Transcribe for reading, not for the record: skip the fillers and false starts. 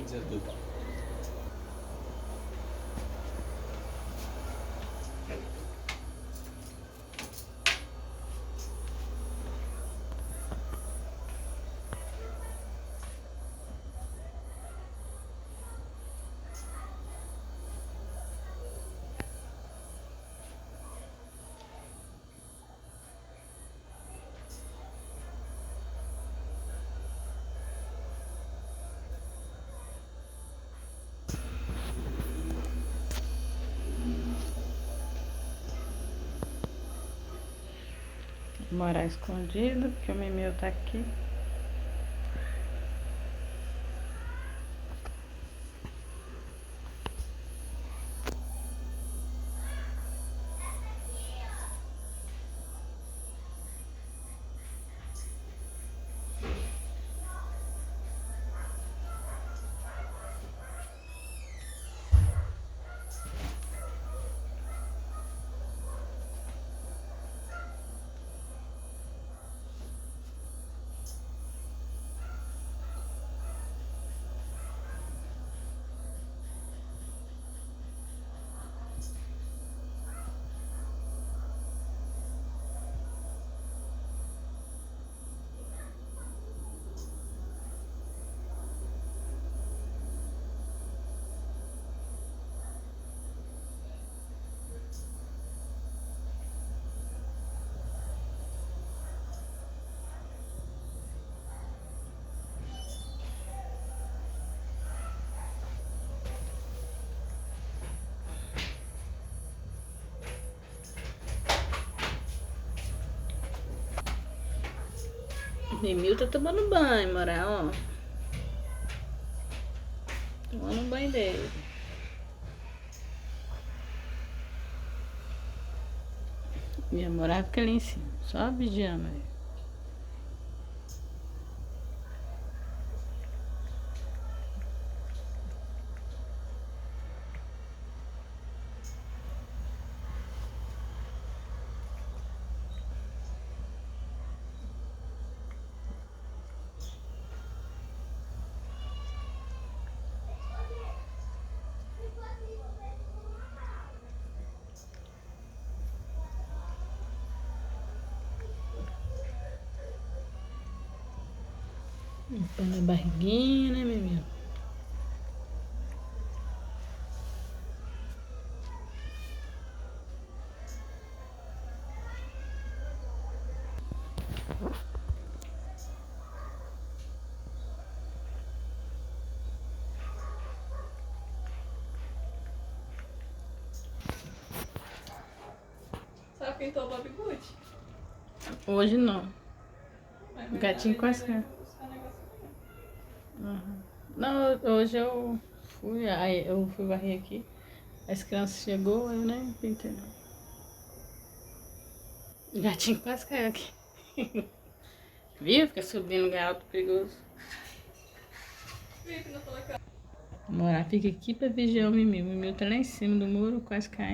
dizer tudo. Morar escondido, porque o Mimil tá aqui. Mimil tá tomando banho, moral, ó. Tomando banho dele. E a moral fica ali em cima, só vigiando ele. Limpando a barriguinha, né, Mimil? Sabe quem tomou Bob? Hoje não. Mas O gatinho quase caiu. Não, hoje eu fui varrer aqui. As crianças chegou, eu nem pintei não. O gatinho quase caiu aqui. Viu? Fica subindo lugar alto perigoso. Morar fica aqui pra vigiar o Mimil. O Mimil tá lá em cima do muro, quase cai.